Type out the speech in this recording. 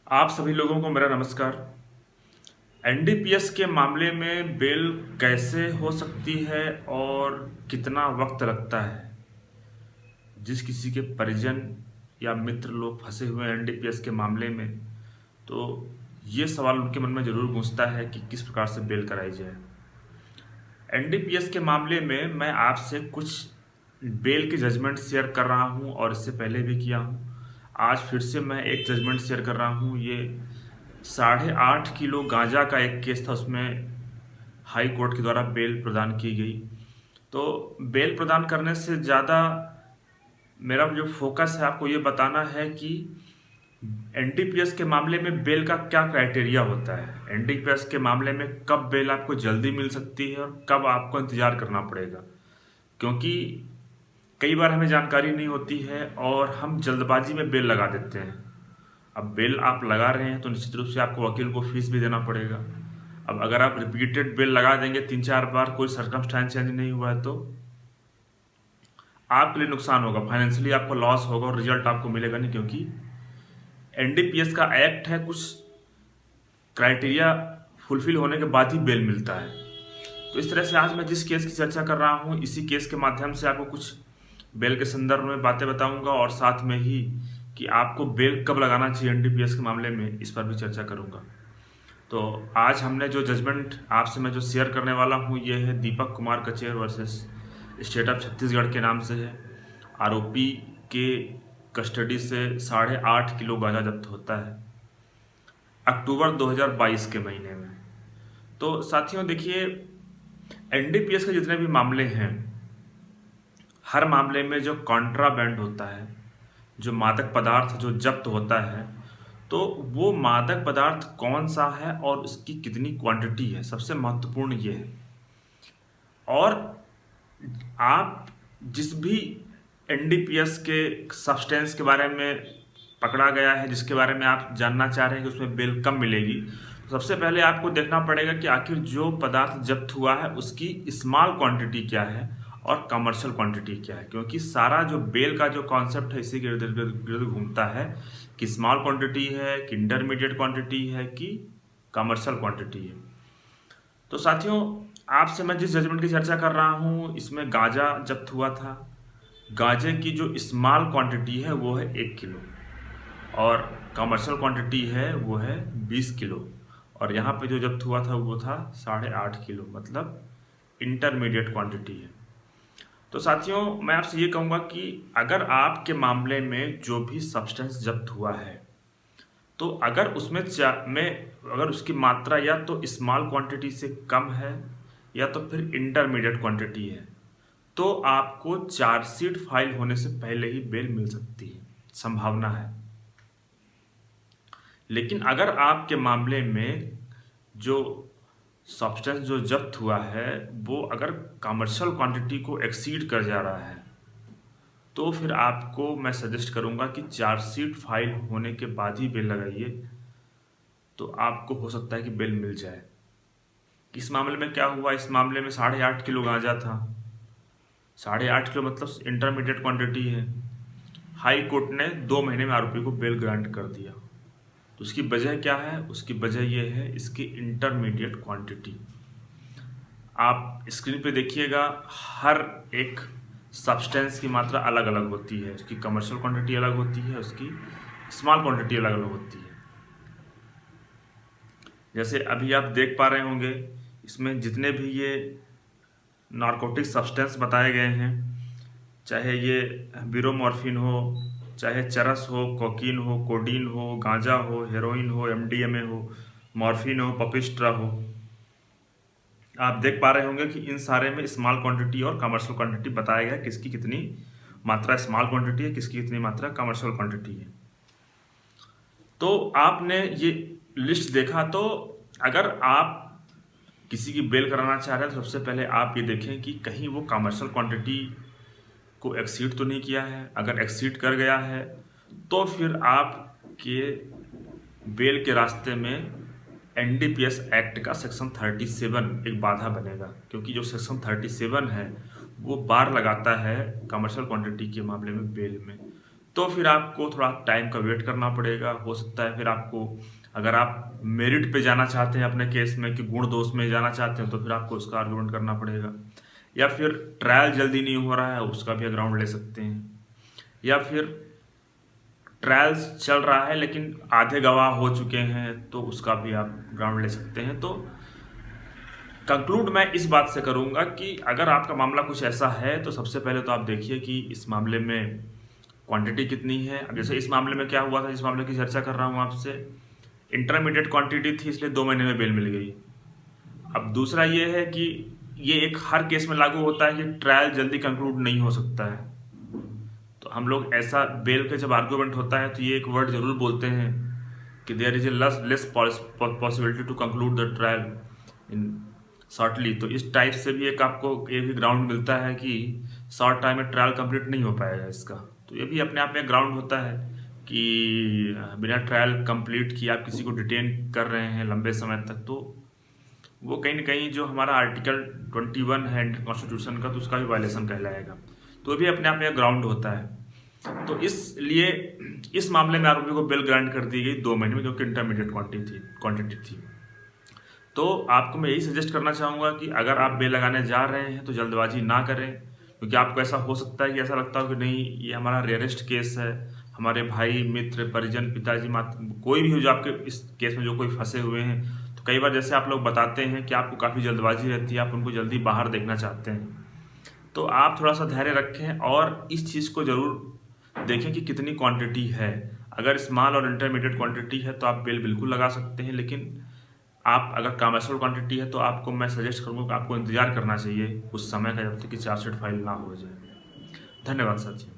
आप सभी लोगों को मेरा नमस्कार। एनडीपीएस के मामले में बेल कैसे हो सकती है और कितना वक्त लगता है। जिस किसी के परिजन या मित्र लोग फंसे हुए हैं एनडीपीएस के मामले में, तो ये सवाल उनके मन में ज़रूर गूंजता है कि किस प्रकार से बेल कराई जाए। एनडीपीएस के मामले में मैं आपसे कुछ बेल के जजमेंट शेयर कर रहा हूँ और इससे पहले भी किया हूँ। आज फिर से मैं एक जजमेंट शेयर कर रहा हूँ। ये 8.5 किलो गांजा का एक केस था, उसमें हाई कोर्ट के द्वारा बेल प्रदान की गई। तो बेल प्रदान करने से ज़्यादा मेरा जो फोकस है आपको ये बताना है कि एनडीपीएस के मामले में बेल का क्या क्राइटेरिया होता है। एनडीपीएस के मामले में कब बेल आपको जल्दी मिल सकती है और कब आपको इंतज़ार करना पड़ेगा, क्योंकि कई बार हमें जानकारी नहीं होती है और हम जल्दबाजी में बेल लगा देते हैं। अब बेल आप लगा रहे हैं तो निश्चित रूप से आपको वकील को फीस भी देना पड़ेगा। अब अगर आप रिपीटेड बेल लगा देंगे 3-4 बार, कोई सर्कमस्टांस चेंज नहीं हुआ है, तो आपके लिए नुकसान होगा, फाइनेंशियली आपको लॉस होगा और रिजल्ट आपको मिलेगा नहीं, क्योंकि एनडीपीएस का एक्ट है, कुछ क्राइटेरिया फुलफिल होने के बाद ही बेल मिलता है। तो इस तरह से आज मैं जिस केस की चर्चा कर रहा हूँ, इसी केस के माध्यम से आपको कुछ बेल के संदर्भ में बातें बताऊंगा और साथ में ही कि आपको बेल कब लगाना चाहिए एनडीपीएस के मामले में, इस पर भी चर्चा करूंगा। तो आज हमने जो जजमेंट आपसे मैं जो शेयर करने वाला हूँ, ये है Deepak Kumar Kacher versus state of Chhattisgarh के नाम से है। आरोपी के कस्टडी से 8.5 किलो गांजा जब्त होता है अक्टूबर 2022 के महीने में। तो साथियों देखिए, एनडीपीएस के जितने भी मामले हैं, हर मामले में जो कॉन्ट्राबैंड होता है, जो मादक पदार्थ जो जब्त होता है, तो वो मादक पदार्थ कौन सा है और उसकी कितनी क्वांटिटी है, सबसे महत्वपूर्ण ये है। और आप जिस भी एनडीपीएस के सब्सटेंस के बारे में पकड़ा गया है, जिसके बारे में आप जानना चाह रहे हैं कि उसमें बेल कब मिलेगी, तो सबसे पहले आपको देखना पड़ेगा कि आखिर जो पदार्थ जब्त हुआ है उसकी स्मॉल क्वांटिटी क्या है और कमर्शियल क्वांटिटी क्या है, क्योंकि सारा जो बेल का जो कॉन्सेप्ट है इसी के इर्द गिर्द घूमता है कि स्मॉल क्वांटिटी है कि इंटरमीडिएट क्वांटिटी है कि कमर्शियल क्वांटिटी है। तो साथियों, आपसे मैं जिस जजमेंट की चर्चा कर रहा हूँ, इसमें गांजा जब्त हुआ था। गांजे की जो स्मॉल क्वांटिटी है वो है 1 किलो और कमर्शियल क्वांटिटी है वो है 20 किलो, और यहाँ पे जो जब्त हुआ था वो था 8.5 किलो, मतलब इंटरमीडिएट क्वांटिटी है। तो साथियों, मैं आपसे ये कहूँगा कि अगर आपके मामले में जो भी सब्सटेंस जब्त हुआ है, तो अगर उसमें अगर उसकी मात्रा या तो स्मॉल क्वांटिटी से कम है या तो फिर इंटरमीडिएट क्वांटिटी है, तो आपको चार्जशीट फाइल होने से पहले ही बेल मिल सकती है, संभावना है। लेकिन अगर आपके मामले में जो सब्सटेंस जो जब्त हुआ है वो अगर कमर्शियल क्वांटिटी को एक्सीड कर जा रहा है, तो फिर आपको मैं सजेस्ट करूंगा कि चार्जशीट फाइल होने के बाद ही बेल लगाइए, तो आपको हो सकता है कि बेल मिल जाए। इस मामले में क्या हुआ, इस मामले में 8.5 किलो गांजा था। 8.5 किलो मतलब इंटरमीडिएट क्वांटिटी है। हाई कोर्ट ने 2 महीने में आरोपी को बेल ग्रांट कर दिया। तो उसकी वजह क्या है, उसकी वजह यह है इसकी इंटरमीडिएट क्वांटिटी। आप स्क्रीन पे देखिएगा, हर एक सब्सटेंस की मात्रा अलग अलग होती है, उसकी कमर्शियल क्वांटिटी अलग होती है, उसकी स्मॉल क्वांटिटी अलग अलग होती है। जैसे अभी आप देख पा रहे होंगे, इसमें जितने भी ये नारकोटिक सब्सटेंस बताए गए हैं, चाहे ये ब्यूरोमॉर्फिन हो, चाहे चरस हो, कोकीन हो, कोडीन हो, गांजा हो, हेरोइन हो, एमडीएमए हो, मॉर्फिन हो, पपिस्ट्रा हो, आप देख पा रहे होंगे कि इन सारे में स्मॉल क्वांटिटी और कमर्शियल क्वांटिटी बताया गया है, किसकी कितनी मात्रा स्मॉल क्वांटिटी है, किसकी कितनी मात्रा कमर्शियल क्वांटिटी है। तो आपने ये लिस्ट देखा, तो अगर आप किसी की बेल कराना चाह रहे हैं तो सबसे पहले आप ये देखें कि कहीं वो कमर्शियल क्वांटिटी को एक्सीड तो नहीं किया है। अगर एक्सीड कर गया है तो फिर आपके बेल के रास्ते में एनडीपीएस एक्ट का सेक्शन 37 एक बाधा बनेगा, क्योंकि जो सेक्शन 37 है वो बार लगाता है कमर्शियल क्वांटिटी के मामले में बेल में। तो फिर आपको थोड़ा टाइम का वेट करना पड़ेगा। हो सकता है फिर आपको, अगर आप मेरिट पे जाना चाहते हैं अपने केस में कि गुण दोष में जाना चाहते हैं, तो फिर आपको उसका आर्गूमेंट करना पड़ेगा। या फिर ट्रायल जल्दी नहीं हो रहा है, उसका भी ग्राउंड ले सकते हैं। या फिर ट्रायल्स चल रहा है लेकिन आधे गवाह हो चुके हैं, तो उसका भी आप ग्राउंड ले सकते हैं। तो कंक्लूड मैं इस बात से करूंगा कि अगर आपका मामला कुछ ऐसा है तो सबसे पहले तो आप देखिए कि इस मामले में क्वांटिटी कितनी है। अब जैसे इस मामले में क्या हुआ था, इस मामले की चर्चा कर रहा हूँ आपसे, इंटरमीडिएट क्वांटिटी थी इसलिए 2 महीने में बेल मिल गई। अब दूसरा ये है कि ये एक हर केस में लागू होता है कि ट्रायल जल्दी कंक्लूड नहीं हो सकता है। तो हम लोग ऐसा बेल के जब आर्गूमेंट होता है तो ये एक वर्ड जरूर बोलते हैं कि there is a less possibility to conclude the trial in shortly. तो इस टाइप से भी एक आपको ये भी ग्राउंड मिलता है कि शॉर्ट टाइम में ट्रायल कंप्लीट नहीं हो पाएगा इसका। तो ये भी अपने आप में ग्राउंड होता है कि बिना ट्रायल कंप्लीट किए आप किसी को डिटेन कर रहे हैं लंबे समय तक, तो वो कहीं ना कहीं जो हमारा आर्टिकल 21 है इंडियन कॉन्स्टिट्यूशन का, तो उसका भी वायलेशन कहलाएगा। तो ये भी अपने आप में ग्राउंड होता है। तो इसलिए इस मामले में आरोपी को बेल ग्रांट कर दी गई 2 महीने में, क्योंकि इंटरमीडिएट क्वांटिटी थी। तो आपको मैं यही सजेस्ट करना चाहूँगा कि अगर आप बेल लगाने जा रहे हैं तो जल्दबाजी ना करें, क्योंकि आपको ऐसा हो सकता है कि ऐसा लगता हो कि नहीं ये हमारा रेयरेस्ट केस है, हमारे भाई मित्र परिजन पिताजी माता कोई भी हो जो आपके इस केस में जो कोई फंसे हुए हैं, तो कई बार जैसे आप लोग बताते हैं कि आपको काफ़ी जल्दबाजी रहती है, आप उनको जल्दी बाहर देखना चाहते हैं। तो आप थोड़ा सा धैर्य रखें और इस चीज़ को ज़रूर देखें कि कितनी क्वांटिटी है। अगर स्मॉल और इंटरमीडिएट क्वांटिटी है तो आप बेल बिल्कुल लगा सकते हैं, लेकिन आप अगर कमर्शियल क्वांटिटी है तो आपको मैं सजेस्ट करूँगा कि आपको इंतजार करना चाहिए उस समय का जब तक कि चार्जशीट फाइल ना हो जाए। धन्यवाद सर जी।